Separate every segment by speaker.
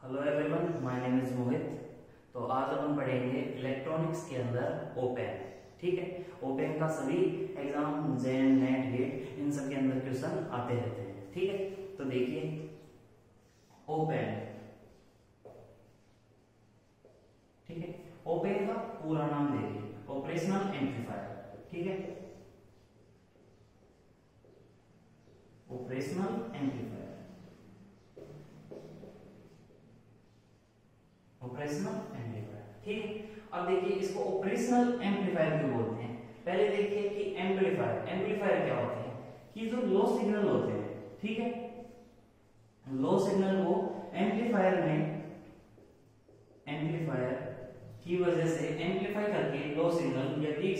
Speaker 1: Hello everyone, my name is Mohit. तो आज अपन पढ़ेंगे इलेक्ट्रॉनिक्स के अंदर ओपन। ठीक है, ओपन का सभी एग्जाम जेन नेट गेट इन सब के अंदर क्वेश्चन आते रहते हैं। ठीक है, तो देखिए ओपन। ठीक है, ओपन का पूरा नाम देखिए ऑपरेशनल एम्पलीफायर। ठीक है, ऑपरेशनल एम्पलीफायर, ऑपरेशनल एम्पलीफायर। ठीक है, अब देखिए इसको ऑपरेशनल एम्पलीफायर क्यों बोलते हैं। पहले देखिए कि एम्पलीफायर क्या होते हैं कि जो लो सिग्नल होते हैं, ठीक है, लो सिग्नल को एम्पलीफायर की वजह से एम्पलीफाई करके लो सिग्नल या वीक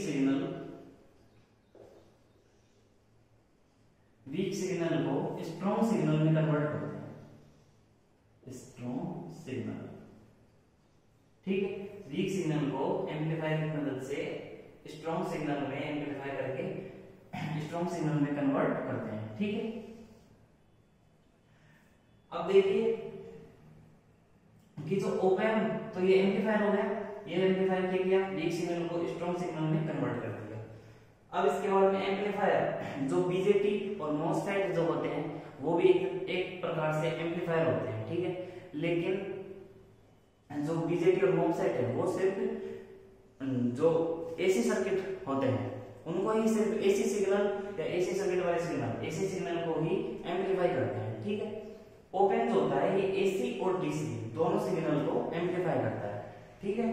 Speaker 1: सिग्नल को स्ट्रॉन्ग सिग्नल में कन्वर्ट करते हैं। स्ट्रॉन्ग सिग्नल, ठीक है, वीक सिग्नल को एम्पलीफायर की मदद से स्ट्रॉन्ग सिग्नल में एम्पलीफाई करके स्ट्रॉन्ग सिग्नल में कन्वर्ट करते हैं। ठीक है, अब देखिए कि जो ओप एम्प, तो ये एम्पलीफायर हो गया, ये एम्पलीफायर क्या किया, वीक सिग्नल को स्ट्रॉन्ग सिग्नल में कन्वर्ट कर दिया। अब इसके बाद में एम्पलीफायर जो बीजेटी और मॉसफेट जो होते हैं वो भी एक प्रकार से एम्पलीफायर होते हैं। ठीक है, लेकिन जो बीजेटी और मॉसफेट है वो सिर्फ जो एसी सर्किट होते हैं उनको ही सिर्फ एसी सिग्नल या एसी सर्किट वाले सिग्नल को ही एम्पलीफाई करते हैं। ठीक है, ओप एम्प जो होता है ये एसी और डीसी दोनों सिग्नल को एम्पलीफाई करता है। ठीक है,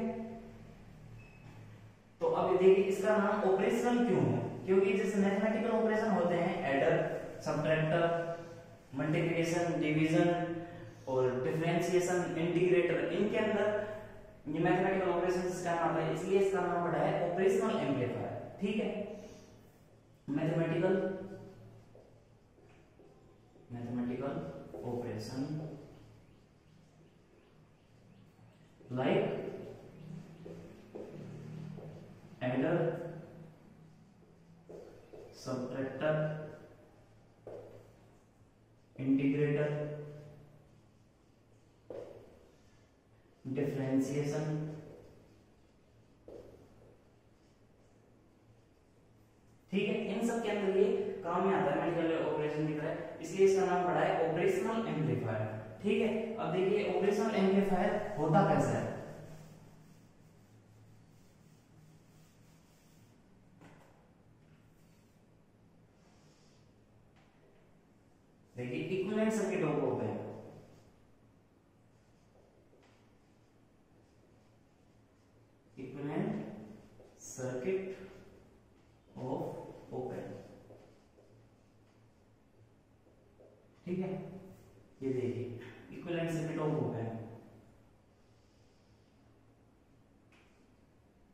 Speaker 1: तो अब देखिए इसका नाम ऑपरेशनल क्यों है, क्योंकि जैसे मैथमेटिकल ऑपरेशन होते हैं एडर, सबट्रैक्टर, मल्टीप्लिकेशन, डिवीजन और डिफरेंशिएशन, इंटीग्रेटर, इनके अंदर ये मैथमेटिकल ऑपरेशंस का नाम है, इसलिए इसका नाम पड़ा है ऑपरेशनल एम्पलीफायर। ठीक है, mathematical operation like adder, subtractor, integrator, differentiation, ठीक है, इन सब के अंदर ये काम में आता है। मैथमेटिकल ऑपरेशन दिख रहा है, इसलिए इसका नाम पड़ा है ऑपरेशनल एम्पलीफायर। ठीक है, अब देखिए ऑपरेशनल एम्पलीफायर होता कैसा है। देखिए इक्विवेलेंट सर्किट होता है, इक्विवेलेंट सर्किट ऑफ ओपन। ठीक है, ये देखिए इक्विवेलेंट सर्किट ऑफ ओपन,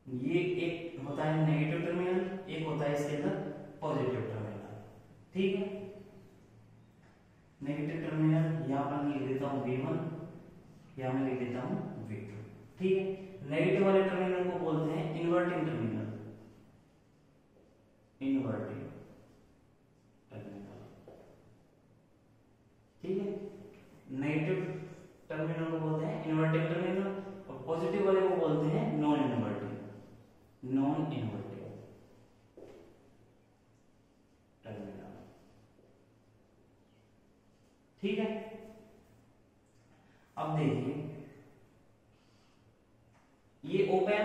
Speaker 1: ये एक होता है नेगेटिव टर्मिनल, एक होता है इसके अंदर पॉजिटिव टर्मिनल। ठीक है, नेगेटिव टर्मिनल यहां पर मैं लिख देता हूं V1, यहां मैं लिख देता हूं V2। ठीक है, नेगेटिव वाले टर्मिनल को बोलते हैं इन्वर्टिंग टर्मिनल, इन्वर्टिंग टर्मिनल। ठीक है, नेगेटिव टर्मिनल को बोलते हैं इन्वर्टिंग टर्मिनल और पॉजिटिव वाले को बोलते हैं नॉन इन्वर्टिंग टर्मिनल। ठीक है, अब देखिए ये ओपन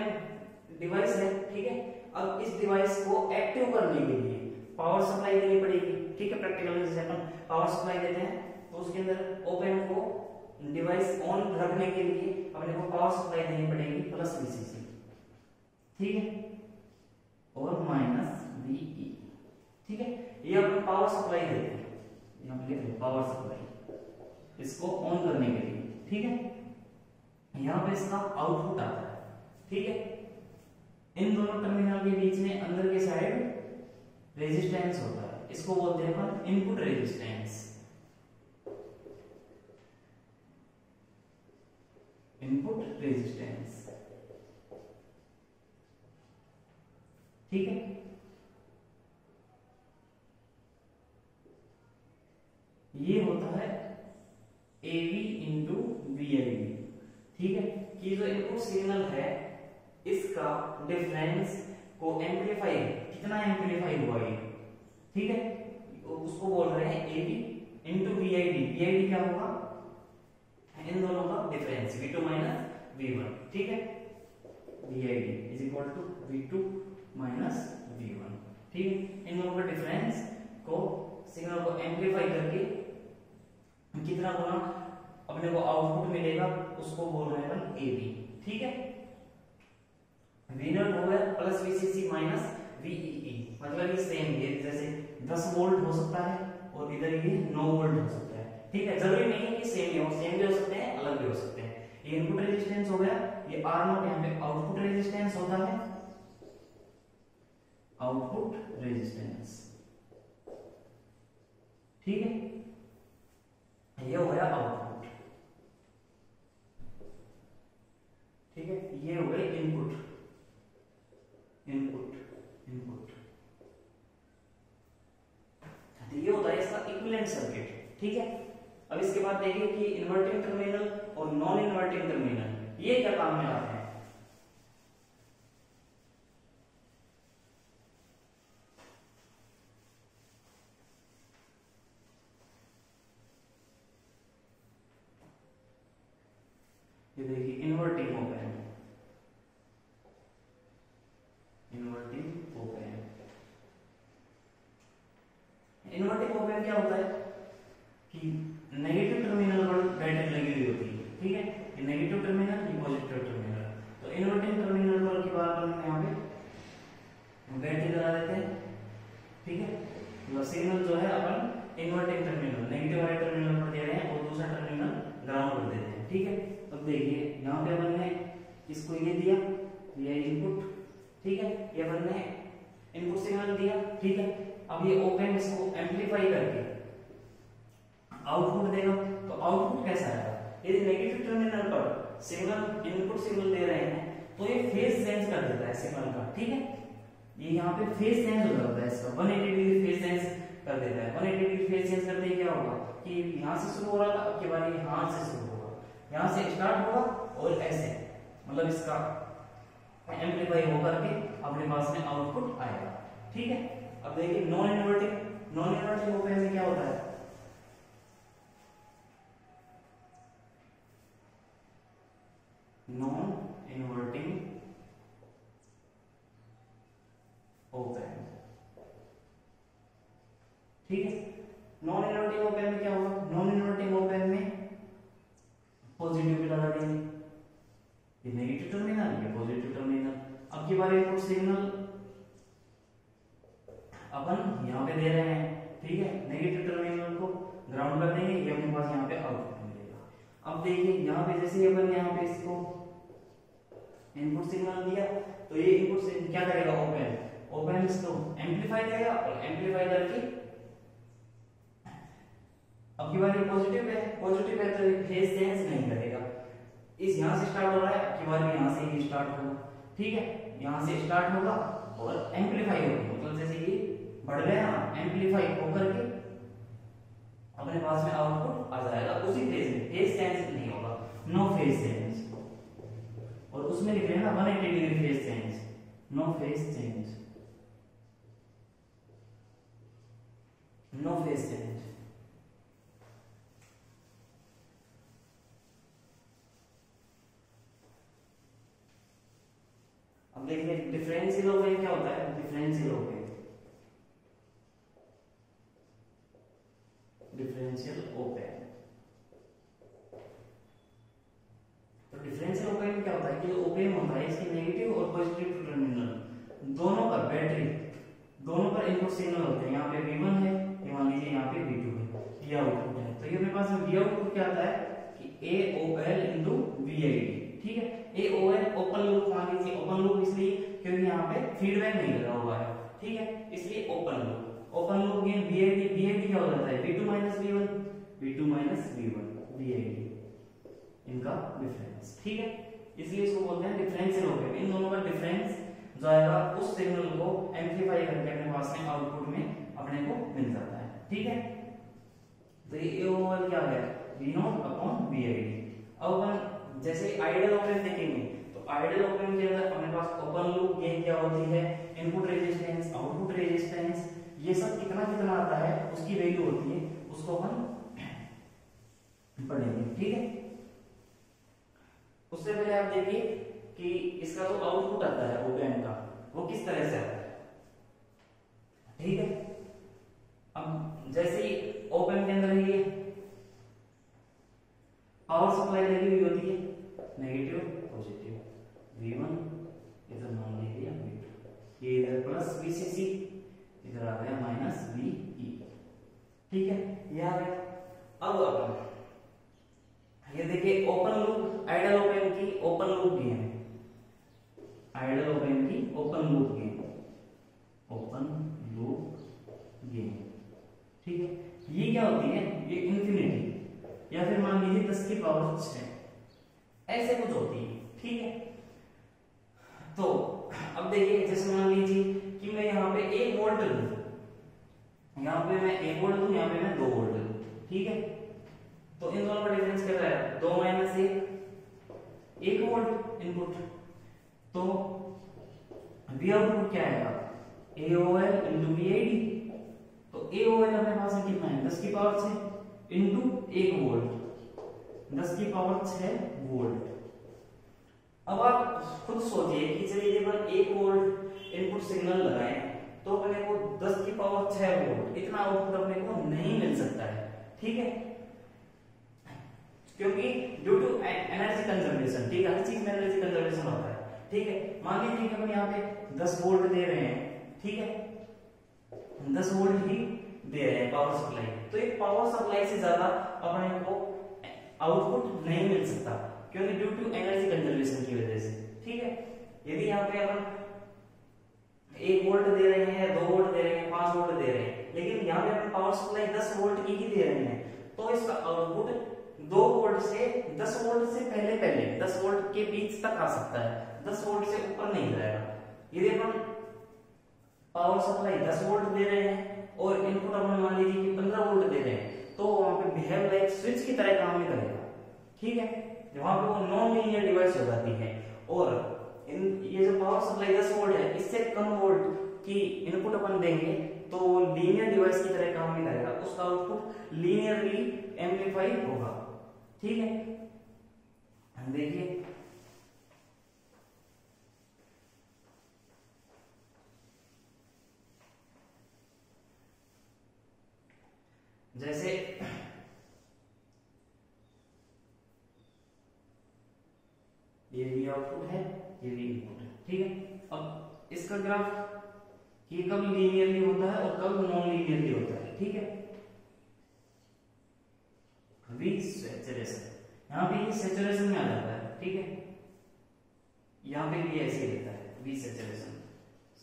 Speaker 1: डिवाइस है। ठीक है, अब इस डिवाइस को एक्टिव करने के लिए पावर सप्लाई देनी पड़ेगी। ठीक है, प्रैक्टिकल में जैसे अपन पावर सप्लाई देते हैं तो उसके अंदर ओपन को डिवाइस ऑन रखने के लिए अपने को पावर सप्लाई देनी पड़ेगी प्लस Vcc, ठीक है, और माइनस Ve। ठीक है, ये अपन पावर सप्लाई देते हैं, यहां पे लिख दो पावर सप्लाई, इसको ऑन करने के लिए। ठीक है, यहां पे इसका आउटपुट आता है। ठीक है, इन दोनों टर्मिनल के बीच में अंदर के साइड रेजिस्टेंस होता है, इसको बोलते हैं अपन इनपुट रेजिस्टेंस, इनपुट रेजिस्टेंस। ठीक है, ये होता है AV इंटू VIV, ठीक है। कि जो इनपुट सिग्नल है इसका डिफरेंस को एम्पलीफाई, कितना एम्पलीफाई हुआ ये, ठीक है, उसको बोल रहे हैं AV इंटू VID। VID क्या होगा, इन दोनों का डिफरेंस V2 माइनस V1, ठीक है। VID is equal to V2 minus V1, ठीक है। इन दोनों का डिफरेंस को, सिग्नल को एम्पलीफाई करके कितना गुना अपने को आउटपुट मिलेगा उसको बोल रहे हैं AV, ठीक है। V0 हो गया प्लस VCC माइनस VEE, मतलब ये सेम, ये जैसे 10 वोल्ट हो सकता है और इधर ये 9 वोल्ट हो सकता है, ठीक है। जरूरी नहीं है कि सेम ही हो, सेम भी हो सकते हैं, अलग भी हो सकते हैं। ये इनपुट रेजिस्टेंस हो गया, ये R0 यहाँ पे आउटपुट रेजिस्टेंस होता है, आउटपुट रेजिस्टेंस, ठीक है। ये हो गया आउटपुट, ठीक है। ये हो गए इनपुट, इनपुट, इनपुट, तो ये होता है इसका इक्विवेलेंट सर्किट, ठीक है। अब इसके बाद देखिए कि इन्वर्टिंग टर्मिनल और नॉन इन्वर्टिंग टर्मिनल ये क्या काम में आते हैं। ये देखिए inverting op amp, inverting op amp, inverting op amp क्या होता है कि नेगेटिव टर्मिनल पर बैटरी लगी हुई होती है, ठीक है। ये नेगेटिव टर्मिनल, ये पॉजिटिव टर्मिनल। तो इन्वर्टिंग टर्मिनल पर की बात हम यहाँ पे बैटरी लगा देते हैं, ठीक है। तो सिग्नल जो है अपन इन्वर्टिंग टर्मिनल, नेगेटिव वाले टर्मिनल पर दे रहे हैं और दूसरा टर्मिनल ग्राउंड पर देते हैं, ठीक है। अब देखिए यहाँ पे अपन ने इसको ये दिया, ये इनपुट, ठीक है। ये अपन ने इनपुट सिग्नल दिया, ठीक है। अब ये ऑप एम्प इसको एम्पलीफाई करके आउटपुट देगा, तो आउटपुट कैसा आएगा। यदि नेगेटिव टर्मिनल पर सिग्नल, इनपुट सिग्नल दे रहे हैं तो ये फेज चेंज कर देता है सिग्नल का, ठीक है। ये यहाँ पे फेज चेंज हो जाता है इसका, 180 डिग्री फेज चेंज कर देता है। 180 डिग्री फेज चेंज करते ही क्या होगा कि यहाँ से शुरू हो रहा था, अब की बारी यहाँ से शुरू होगा, यहाँ से स्टार्ट होगा और ऐसे, मतलब इसका एम्पलीफाई होकर के अपने पास में आउटपुट आएगा, ठीक है। अब देखिए non inverting, non inverting op amp में क्या होता है, नॉन इन्वर्टिंग ऑप एम्प, ठीक है। नॉन इन्वर्टिंग ऑप एम्प में क्या होगा, नॉन इन्वर्टिंग ऑप एम्प में पॉजिटिव भी लगा देंगे, ये नेगेटिव टर्मिनल, ये पॉजिटिव टर्मिनल। अब की बार इनपुट सिग्नल अपन यहाँ पे दे रहे हैं, ठीक है। नेगेटिव टर्मिनल को ग्राउंड कर देंगे, ये अपने पास यहाँ पे आउटपुट मिलेगा। अब देखिए यहाँ पे जैसे अपन यहाँ पे इसको इनपुट सिग्नल दिया, तो ये इनपुट से क्या करेगा, ऑप एम्प, ऑप एम्प इसको एम्पलीफाई करेगा और एम्पलीफाई करके अब की बार ये पॉजिटिव है, पॉजिटिव है तो ये फेज चेंज नहीं करेगा। इस यहाँ से स्टार्ट हो रहा है, अब की बार यहाँ से ही स्टार्ट होगा, ठीक है। यहाँ से स्टार्ट होगा और एम्पलीफाई होगा, मतलब जैसे ये बढ़ गया ना, एम्पलीफाई होकर के अपने पास में आउटपुट आ जाएगा उसी फेज में, फेज चेंज नहीं होगा, नो फेज चेंज। और उसमें लिख रहे हैं ना 180 degree phase change, no phase change, no phase change. अब देखिए डिफरेंशियल ऑप एम्प क्या होता है, differential op amp, differential op amp. तो डिफरेंशियल ऑप एम्प क्या होता है कि ऑप एम्प होता है इसके नेगेटिव और पॉजिटिव टर्मिनल दोनों पर, बैटरी दोनों पर इनपुट सिग्नल होते हैं। यहाँ पे V1 है, ये मान लीजिए यहाँ पे V2 है, ये आउटपुट है। तो ये मेरे पास में V आउटपुट क्या आता है कि AOL इंटू VID, ठीक है। AOL ओपन लूप, मान लीजिए ओपन लूप इसलिए क्योंकि यहाँ पे फीडबैक नहीं लगा हुआ है, ठीक है, इसलिए open loop. Open loop gain VID, VID क्या हो जाता है V2 minus V1, V2 minus V1, VID इनका डिफरेंस, ठीक है। इसलिए इसको बोलते हैं डिफरेंशियल ऑप एम्प। इन दोनों का डिफरेंस जो आएगा उस सिग्नल को एम्पलीफाई करके अपने पास में आउटपुट में अपने को मिल जाता है, ठीक है। तो ये AOL क्या है, V naught upon V I D. अब अपन जैसे आइडियल ऑप एम्प देखेंगे तो आइडियल ऑप एम्प के अंदर हमारे पास ओपन लूप गेन क्या होती है, इनपुट रेजिस्टेंस, आउटपुट रेजिस्टेंस, ये सब कितना कितना आता है उसकी वैल्यू होती है, उसको अपन पढ़ेंगे। ठीक है, उससे पहले आप देखिए कि इसका जो आउटपुट आता है ओप एम्प का वो किस तरह से आता है। ठीक है, अब जैसे ही ओप एम्प के अंदर ये पावर सप्लाई लगी हुई होती है, नेगेटिव पॉजिटिव, V1 इधर मान लीजिए V2, ये इधर प्लस VCC, इधर आ गया माइनस VE। ठीक है, ये आ गया। अब अपन ये देखिए open loop, ideal op amp की open loop gain, ideal op amp की open loop gain, open loop gain. ठीक है, ये क्या होती है, ये इंफिनिटी या फिर मान लीजिए 10 की पावर 6 ऐसे कुछ होती है। ठीक है, तो अब देखिए जैसे मान लीजिए कि मैं यहाँ पे 1 वोल्ट लूं, यहाँ पे मैं 1 वोल्ट दूं, यहाँ पे मैं 2 वोल्ट दूं। ठीक है, तो इन दोनों का डिफरेंस क्या है, 2 माइनस 1 वोल्ट इनपुट, तो वी आउटपुट क्या आएगा, AOL इंटू VID। तो AOL अपने पास में कितना है, 10 की पावर 6 इंटू 1 वोल्ट, 10 की पावर 6 वोल्ट। अब आप खुद सोचिए कि चलिए जब 1 वोल्ट इनपुट सिग्नल लगाएं तो अपने को 10 की पावर 6 वोल्ट इतना आउटपुट अपने को नहीं मिल सकता है। ठीक है, क्योंकि ड्यू टू एनर्जी कंजर्वेशन, ठीक है, हर चीज में एनर्जी कंजर्वेशन होता है। ठीक है, मान लीजिए कि हम यहाँ पे 10 वोल्ट दे रहे हैं, ठीक है, 10 वोल्ट ही दे रहे हैं पावर सप्लाई, तो एक पावर सप्लाई से ज्यादा अपने को आउटपुट नहीं मिल सकता, क्योंकि ड्यू टू एनर्जी कंजर्वेशन की वजह से। ठीक है, यदि यहाँ पे अपन 1 वोल्ट दे रहे हैं, 2 वोल्ट दे रहे हैं, 5 वोल्ट दे रहे हैं, लेकिन यहाँ पे अपन पावर सप्लाई 10 वोल्ट की ही दे रहे हैं, तो इसका आउटपुट 2 वोल्ट से 10 वोल्ट से पहले 10 वोल्ट के बीच तक आ सकता है, 10 वोल्ट से ऊपर नहीं जाएगा। यदि अपन पावर सप्लाई 10 वोल्ट दे रहे हैं और इनपुट अपन मान लीजिए कि 15 वोल्ट दे रहे हैं, तो वहां पे बिहेव लाइक स्विच की तरह काम नहीं करेगा। ठीक है, वहां पे वो नॉन लीनियर डिवाइस हो जाती है, और ये जो पावर सप्लाई 10 वोल्ट है, इससे कम वोल्ट की इनपुट अपन देंगे तो लीनियर डिवाइस की तरह काम नहीं करेगा, उसका आउटपुट लीनियरली एम्पलीफाई होगा। ठीक है, देखिए जैसे ये भी आउटपुट है, ये भी इनपुट है। ठीक है, अब इसका ग्राफ ये कब लीनियरली होता है और कब नॉन लीनियरली होता है। ठीक है, वी सैचुरेशन, यहाँ पे ये सैचुरेशन में आ जाता है। ठीक है, यहाँ पे भी ऐसे ही रहता है, वी सैचुरेशन,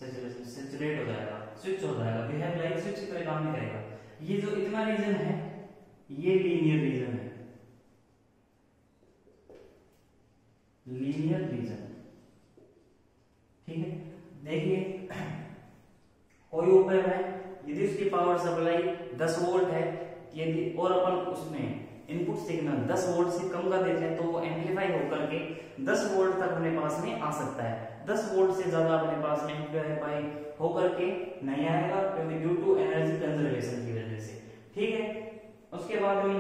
Speaker 1: सैचुरेशन सैचुरेट हो जाएगा, स्विच हो जाएगा, बिहेव लाइक स्विच की तरह काम नहीं करेगा। ये जो इतना रीजन है ये लीनियर रीजन है, लीनियर रीजन। ठीक है, देखिए कोई ओप एम्प है, यदि उसकी पावर सप्लाई 10 वोल्ट है, यदि और अपन उसमें इनपुट सिग्नल 10 वोल्ट से कम का देते हैं तो वो एम्पलीफाई होकर के 10 वोल्ट तक अपने पास में आ सकता है। 10 वोल्ट से ज्यादा अपने पास में एम्पलीफाई होकर के नहीं आएगा, क्योंकि ड्यू टू एनर्जी कंजर्वेशन की वजह से। ठीक है, उसके बाद में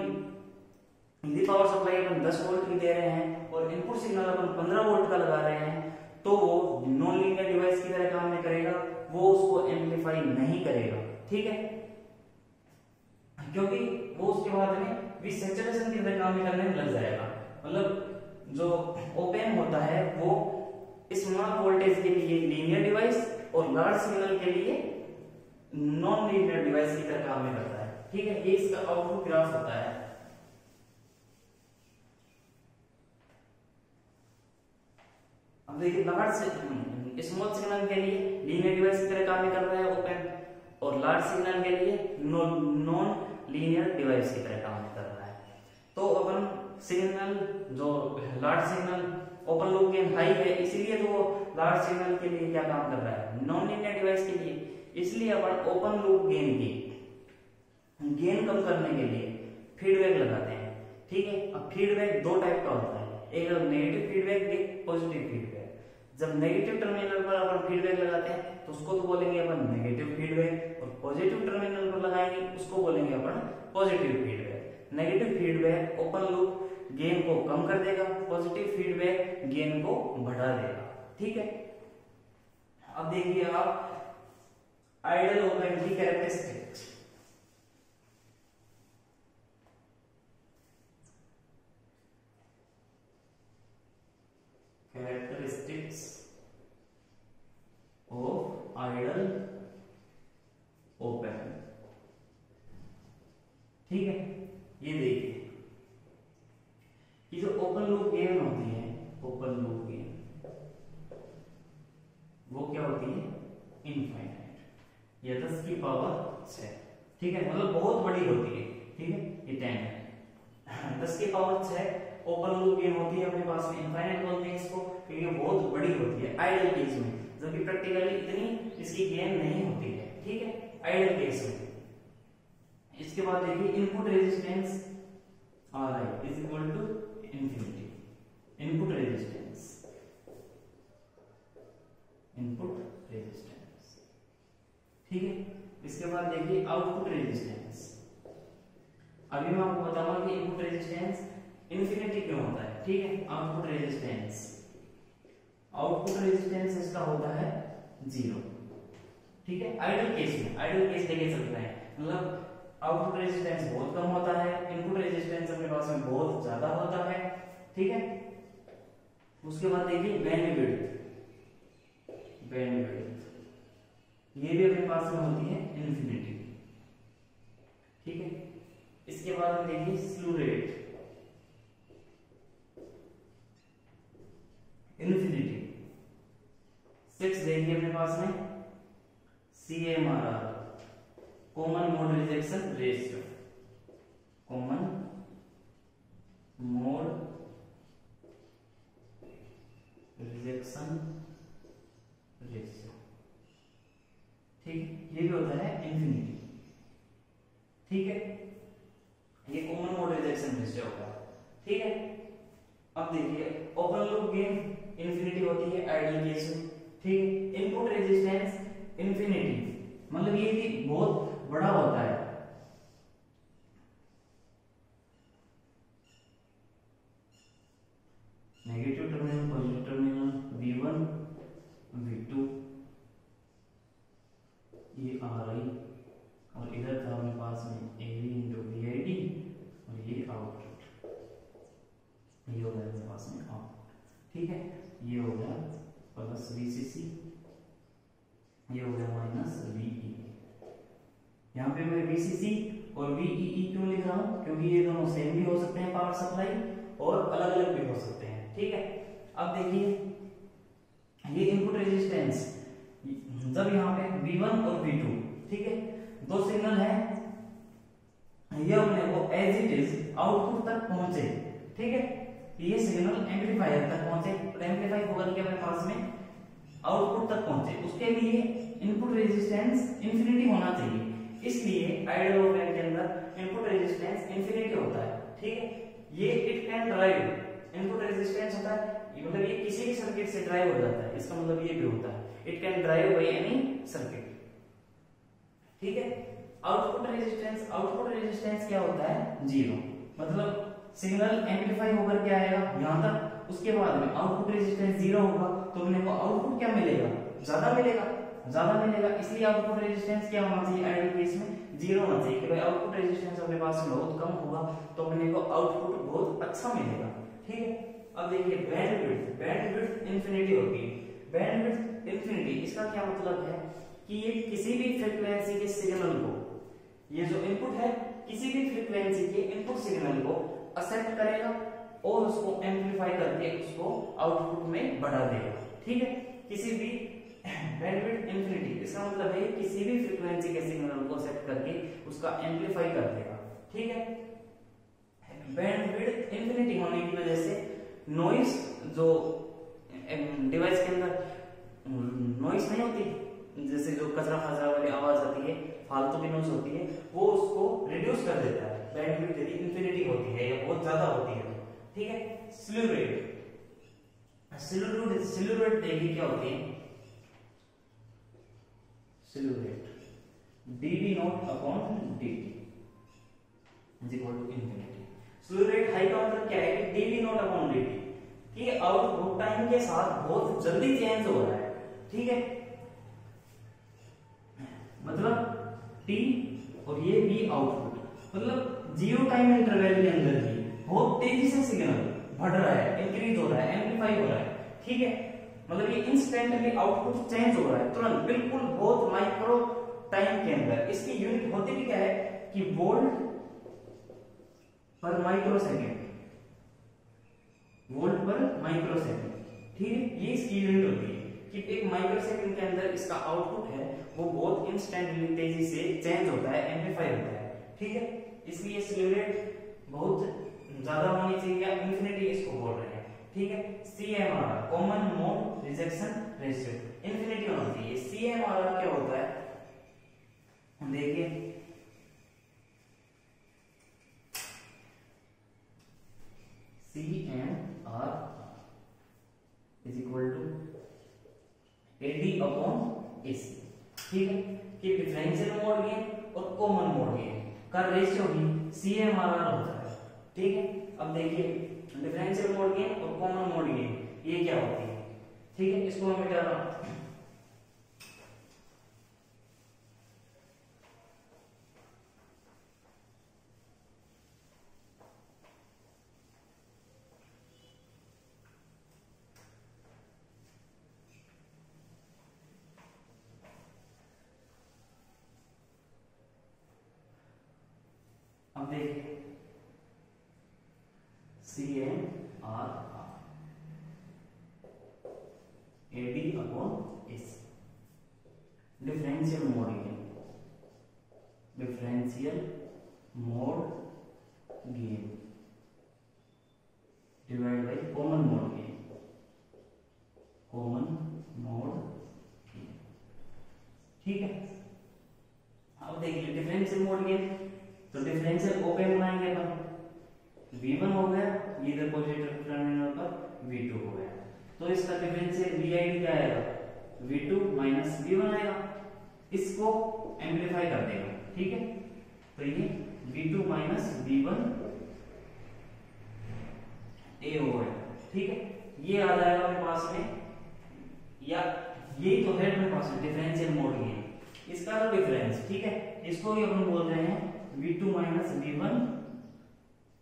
Speaker 1: यदि पावर सप्लाई अपन 10 वोल्ट की दे रहे हैं और इनपुट सिग्नल अपन 15 वोल्ट का लगा रहे हैं, तो वो नॉन लीनियर डिवाइस की तरह काम नहीं करेगा, वो उसको एम्पलीफाई नहीं करेगा। ठीक है, क्योंकि वो उसके बाद में भी सैचुरेशन की तरह काम करने में लग जाएगा। मतलब जो ओप एम्प होता है वो स्मॉल वोल्टेज के लिए लीनियर डिवाइस और लार्ज सिग्नल के लिए नॉन लीनियर डिवाइस की तरह काम करता है। ठीक है, ये इसका आउटपुट ग्राफ होता है। अब देखिए लार्ज स्मॉल सिग्नल के लिए लीनियर डिवाइस की तरह काम कर रहा है ओप एम्प, और लार्ज सिग्नल के लिए नॉन लीनियर डिवाइस की तरह काम कर रहा है। तो अपन सिग्नल जो large signal open loop gain high है, इसलिए तो वो लार्ज सिग्नल के लिए क्या काम कर रहा है, नॉन लीनियर डिवाइस के लिए। इसलिए अपन ओपन लूप गेन की गेन कम करने के लिए फीडबैक लगाते हैं ठीक है। अब फीडबैक दो टाइप का होता है, एक नेगेटिव फीडबैक, एक पॉजिटिव फीडबैक। जब नेगेटिव टर्मिनल पर अपन फीडबैक लगाते हैं तो उसको तो बोलेंगे अपन नेगेटिव फीडबैक, और पॉजिटिव टर्मिनल पर लगाएंगे उसको बोलेंगे अपन positive feedback. Negative feedback open loop gain को कम कर देगा, पॉजिटिव फीडबैक गेन को बढ़ा देगा, ठीक है। अब देखिए आप आइडियल ऑप एम्प की characteristics. Characteristics of ideal op amp, ठीक है। ये देखिए कि जो ओपन लूप गेन होती है, ओपन लूप गेन वो क्या होती है, इनफाइनाइट, या 10 की पावर 6, ठीक है, मतलब बहुत बड़ी होती है, ठीक है। ये 10 है, 10 की पावर 6 ओपन लूप गेन होती है अपने पास में, इनफाइनाइट बोलते हैं इसको क्योंकि बहुत बड़ी होती है आइडियल केस में, जबकि प्रैक्टिकली इतनी इसकी गेन नहीं होती है, ठीक है, आइडियल केस में। इसके बाद देखिए input resistance Ri is equal to infinity, input resistance, input resistance, ठीक है। इसके बाद देखिए आउटपुट रेजिस्टेंस। अभी मैं आपको बताऊंगा कि इनपुट रेजिस्टेंस इंफिनिटी क्यों होता है, ठीक है। आउटपुट रेजिस्टेंस, आउटपुट रेजिस्टेंस इसका होता है 0, ठीक है। आइडियल केस में, आइडियल केस लेके चल रहे हैं, मतलब आउटपुट रेजिस्टेंस बहुत कम होता है, इनपुट रेजिस्टेंस अपने पास में बहुत ज्यादा होता है, ठीक है। उसके बाद देखिए बैंडविड्थ, बैंडविड्थ ये भी अपने पास में होती है इंफिनिटी, ठीक है। इसके बाद हम देखिए स्लू रेट, इंफिनिटी। 6 देखिए अपने पास में CMRR, common mode rejection ratio, common mode rejection ratio, ठीक है। ये भी होता है इंफिनिटी, ठीक है, ये कॉमन मोड रिजेक्शन रेशियो होगा, ठीक है। अब देखिए ओपन लूप गेन इंफिनिटी होती है आइडियल केस में, ठीक है। इनपुट रेजिस्टेंस इंफिनिटी, मतलब ये कि बहुत बड़ा होता है, negative terminal, positive terminal, V1 V2 ये Ri, और इधर था अपने पास में AV into VID, और ये आउटपुट, ये हो गया अपने पास में आउटपुट, ठीक है। ये हो गया प्लस VCC, ये हो गया माइनस VE। यहाँ पे मैं VCC और VEE क्यों लिख रहा हूँ, क्योंकि ये दोनों सेम भी हो सकते हैं पावर सप्लाई, और अलग अलग भी हो सकते हैं, ठीक है। अब देखिए ये इनपुट रेजिस्टेंस, जब यहाँ पे V1 और V2, ठीक है, दो सिग्नल है, ये अपने को एज इट इज आउटपुट तक पहुंचे, ठीक है। ये सिग्नल एम्पलीफायर तक पहुंचे, और एम्पलीफाई होकर के अपने पास में आउटपुट तक पहुंचे, उसके लिए इनपुट रेजिस्टेंस इंफिनिटी होना चाहिए, इसलिए आइडियल ऑप एम्प के अंदर इनपुट रेजिस्टेंस इंफिनिटी होता है, ठीक है। ये it can drive, input resistance होता है मतलब ये किसी भी सर्किट से ड्राइव हो जाता है, इसका मतलब ये भी होता है it can drive by any circuit, ठीक है। आउटपुट रेजिस्टेंस, आउटपुट रेजिस्टेंस क्या होता है 0, मतलब सिग्नल एम्पलीफाई होकर के आएगा यहां तक, उसके बाद में आउटपुट रेजिस्टेंस 0 होगा, तो अपने को आउटपुट क्या मिलेगा, ज्यादा मिलेगा, ज्यादा मिलेगा, इसलिए आउटपुट रेजिस्टेंस क्या होना चाहिए आइडियल केस में 0 होना चाहिए, कि भाई आउटपुट रेजिस्टेंस अपने पास में बहुत कम होगा तो अपने को आउटपुट बहुत अच्छा मिलेगा, ठीक है। अब देखिए बैंडविड्थ, बैंडविड्थ इंफिनिटी होती है, बैंडविड्थ इंफिनिटी, इसका क्या मतलब है कि ये किसी भी फ्रीक्वेंसी के सिग्नल को, ये जो इनपुट है किसी भी फ्रीक्वेंसी के इनपुट सिग्नल को एक्सेप्ट करेगा और उसको एम्पलीफाई करके उसको आउटपुट में बढ़ा देगा, ठीक है। किसी भी बैंडविड्थ इंफिनिटी, इसका मतलब है किसी भी फ्रीक्वेंसी के सिग्नल को सेट करके उसका एम्पलीफाई कर देगा, ठीक है। बैंडविड्थ इंफिनिटी होने की वजह से नॉइस, जो डिवाइस के अंदर नॉइस नहीं होती, जैसे जो कचरा फचरा वाली आवाज आती है, फालतू की नॉइस होती है, वो उसको रिड्यूस कर देता है। बैंडविड्थ यदि इंफिनिटी होती है या बहुत ज्यादा होती है, ठीक है। स्लीव रेट, स्लीव रेट देखिए क्या होती है, slew rate dv naught upon dt is equal to infinity. Slew rate high का मतलब क्या है कि dv नॉट अपॉन dt, कि आउटपुट टाइम के साथ बहुत जल्दी चेंज हो रहा है, ठीक है। मतलब t और ये v आउटपुट, मतलब जीरो टाइम इंटरवल के अंदर ही बहुत तेजी से सिग्नल बढ़ रहा है, इंक्रीज हो रहा है, एम्पलीफाई हो रहा है, ठीक है। मतलब ये इंस्टेंटली आउटपुट चेंज हो रहा है तुरंत, बिल्कुल बहुत माइक्रो टाइम के अंदर। इसकी यूनिट होती भी क्या है कि वोल्ट पर माइक्रो सेकेंड, वोल्ट पर माइक्रो सेकेंड, ठीक है। ये इसकी यूनिट होती है कि एक माइक्रो सेकेंड के अंदर इसका आउटपुट है वो बहुत इंस्टेंटली तेजी से चेंज होता है, एम्पलीफाई होता है, ठीक है। इसलिए स्लीव रेट बहुत ज्यादा होनी चाहिए या इंफिनिटी इसको बोल रहे हैं, ठीक है। CMRR common mode rejection ratio infinity होना चाहिए। CMRR क्या होता है देखिए, CMRR is equal to AD upon AC, ठीक है। कि डिफरेंशियल मोड गेन और कॉमन मोड गेन का रेशियो भी CMRR होता है, ठीक है। अब देखिए डिफरेंशियल मोड गेन और कॉमन मोड गेन ये क्या होती है, ठीक है। इसको मैं मिटा रहा हूं, अब देखिए CMRR AD upon AC, differential mode gain, differential mode gain divide by common mode gain, common mode gain, ठीक है। अब देखिए डिफरेंशियल मोड गेन, तो डिफरेंशियल ओपन बनाएंगे अपन, V1 हो गया, ये इधर पॉजिटिव टर्मिनल पर V2 हो गया, तो इसका डिफरेंशियल VID क्या आएगा, V2 माइनस V1 आएगा, इसको एम्पलीफाई कर देगा, ठीक है। तो ये V2 माइनस V1 A हो गया, ठीक है। ये आ जाएगा मेरे पास में, या यही तो है मेरे पास में डिफरेंशियल मोड गेन, इसका तो डिफरेंस, ठीक है। इसको ही अपन बोल रहे हैं V2 माइनस V1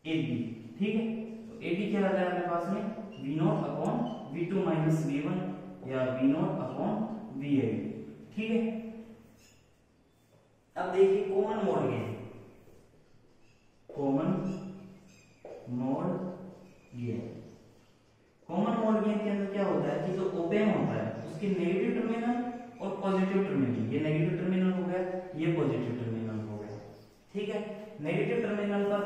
Speaker 1: AB, ठीक है। तो AB क्या आ जाएगा मेरे पास में V0 upon V2 minus V1 या V0 अपॉन VID, ठीक है। अब देखिए common mode gain, common mode gain, common mode gain के अंदर क्या होता है कि जो ओपेम होता है उसके नेगेटिव टर्मिनल और पॉजिटिव टर्मिनल, ये नेगेटिव टर्मिनल हो गया, ये पॉजिटिव टर्मिनल हो गया, ठीक है। नेगेटिव टर्मिनल पर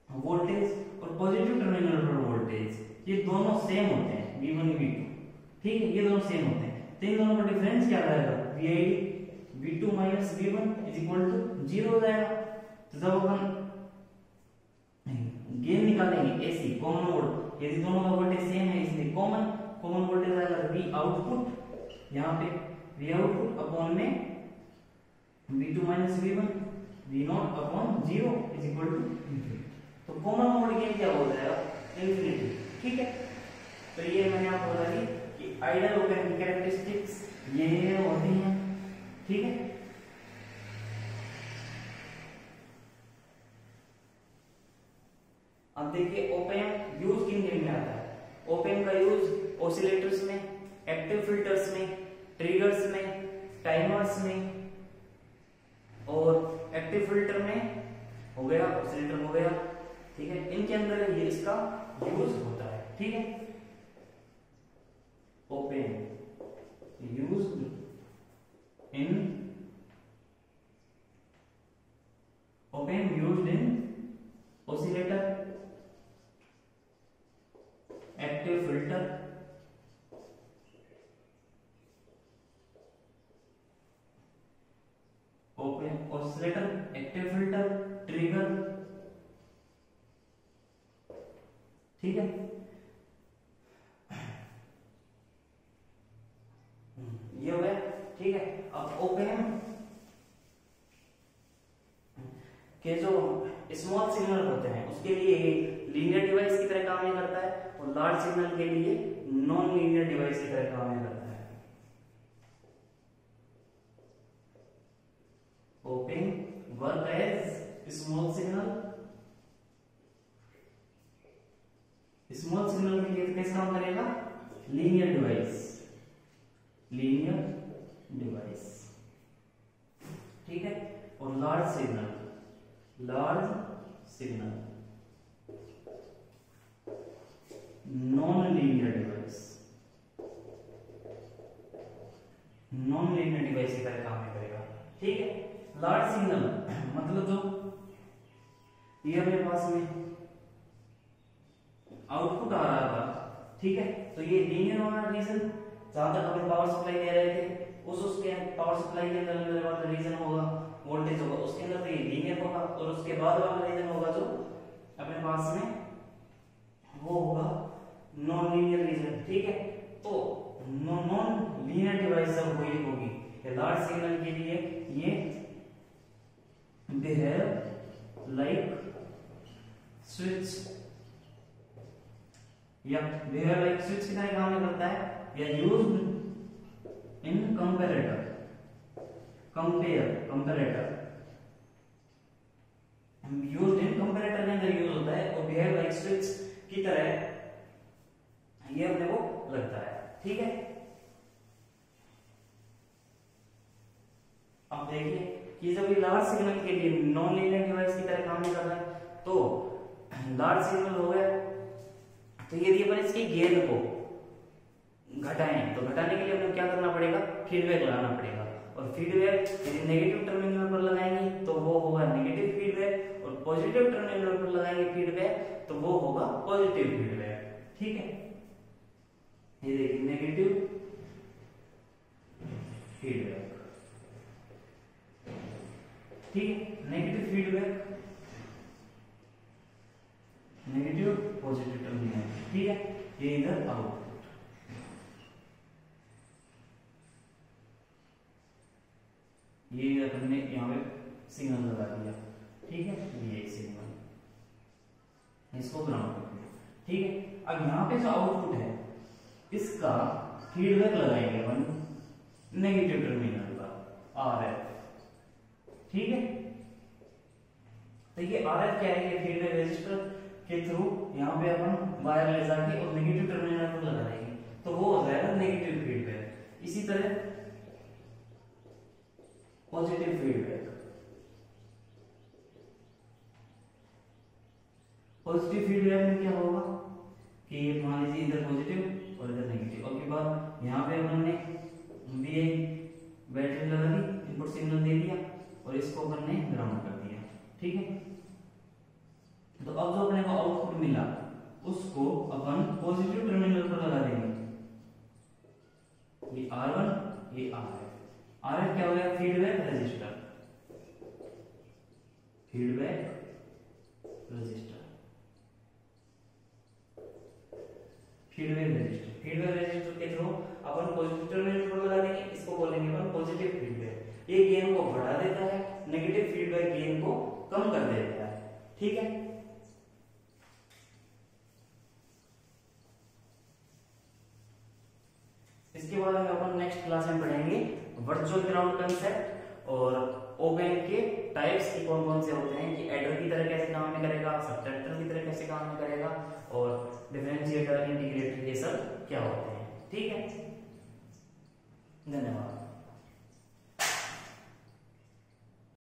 Speaker 1: वोल्टेज और पॉजिटिव टर्मिनल पर वोल्टेज ये दोनों सेम होते हैं, V1 V2, ठीक है। ये दोनों सेम होते हैं, तो इन दोनों का डिफरेंस क्या रहेगा, VID V2 minus V1 is equal to 0 हो जाएगा। तो जब अपन गेन निकालेंगे AC कॉमन मोड, यदि दोनों का वोल्टेज सेम है इसलिए कॉमन वोल्टेज आएगा V आउटपुट, यहाँ पे V आउटपुट अपॉन में V2 माइनस V1 V0 अपॉन 0 इज इक्वल टू इंफिनिटी। तो कॉमन मोड गेन क्या हो जाएगा, इंफिनिटी, ठीक है। तो ये मैंने आपको बता दी कि आइडियल ओपेन की कैरेक्टरिस्टिक्स ये होती हैं, ठीक है। अब देखिए ओपेन यूज किन किन में आता है, ओपेन का यूज ऑसिलेटर्स में, एक्टिव फिल्टर्स में, ट्रिगर्स में, टाइमर्स में, और एक्टिव फिल्टर में हो गया, ऑसिलेटर हो गया, ठीक है। इनके अंदर ये इसका यूज होता है, ठीक है। Open used in, open used in oscillator, active filter, open oscillator, active filter, trigger ठीक है, ये हो गया। ठीक है, अब ओपेन के जो स्मॉल सिग्नल होते हैं उसके लिए लीनियर डिवाइस की तरह काम नहीं करता है, और लार्ज सिग्नल के लिए नॉन लीनियर डिवाइस की तरह काम नहीं करता है। Open work as small signal के लिए कैसे काम करेगा? लीनियर डिवाइस, ठीक है। और large signal non linear device की तरह काम नहीं करेगा, ठीक है। लार्ज सिग्नल मतलब जो ये अपने पास में आउटपुट आ रहा था, ठीक है, तो ये लीनियर होना रीजन, जहां तक हमें पावर सप्लाई दे रहे थे उसके पावर सप्लाई के अंदर मेरे पास रीजन होगा, वोल्टेज होगा, उसके अंदर तो ये लीनियर होगा, और उसके बाद वाला रीजन होगा जो अपने पास में वो होगा नॉन लीनियर रीजन, ठीक है। तो नॉन लीनियर डिवाइस सब वही होगी। लार्ज सिग्नल के लिए ये बिहेव लाइक स्विच या बिहेव लाइक स्विच की तरह काम करता है, या used in comparator used in comparator के अंदर यूज होता है, और बिहेव लाइक स्विच की तरह ये अपने को लगता है, ठीक है। अब देखिए कि जब ये लार्ज सिग्नल के लिए नॉन लीनियर डिवाइस की तरह काम नहीं कर रहा है, तो लार्ज सिग्नल हो गया, तो यदि अपन इसके गेन को घटाएं तो घटाने के लिए हमें क्या करना पड़ेगा? फीडबैक लगाना पड़ेगा, और फीडबैक यदि नेगेटिव टर्मिनल पर लगाएंगे तो वो होगा नेगेटिव फीडबैक, और पॉजिटिव टर्मिनल पर लगाएंगे फीडबैक तो वो होगा पॉजिटिव फीडबैक, ठीक है। ये देखिए नेगेटिव फीडबैक, ठीक है, negative feedback, negative positive terminal, ठीक है। ये इधर आउटपुट, ये अपन ने यहाँ पे सिग्नल लगा दिया, ठीक है, ये सिग्नल, इसको ग्राउंड कर दिया, ठीक है। अब यहाँ पे जो आउटपुट है इसका फीडबैक लगाएंगे अपन नेगेटिव टर्मिनल पर RF, ठीक है। तो ये RF क्या है? ये फीडबैक रजिस्टर के थ्रू यहाँ पे अपन वायर ले जाके और नेगेटिव टर्मिनल पर लगा देंगे, तो वो हो जाएगा नेगेटिव फीडबैक। इसी तरह पॉजिटिव फीडबैक, पॉजिटिव फीडबैक में क्या होगा कि ये मान लीजिए इधर पॉजिटिव और इधर नेगेटिव, और के बाद यहाँ पे हमने बैटरी लगा दी, इनपुट सिग्नल दे दिया, और इसको अपन ने ग्राउंड कर दिया, ठीक है। तो अब जो अपने को आउटपुट मिला उसको अपन पॉजिटिव टर्मिनल पर लगा देंगे, ये R1 ये RF क्या हो गया? फीडबैक रजिस्टर, फीडबैक रजिस्टर के थ्रू अपन पॉजिटिव टर्मिनल पर लगा देंगे, इसको बोलेंगे अपन पॉजिटिव फीडबैक। ये गेन को बढ़ा देता है, नेगेटिव फीडबैक गेन को कम कर देता है, ठीक है। इसके बाद में अपन नेक्स्ट क्लास में पढ़ेंगे वर्चुअल ग्राउंड कंसेप्ट, और ओपेन के टाइप्स की कौन कौन से होते हैं, कि एडर की तरह कैसे काम में करेगा, सबट्रैक्टर की तरह कैसे काम में करेगा, और डिफरेंशिएटर, इंटीग्रेटर, ये सब क्या होते हैं, ठीक है। धन्यवाद।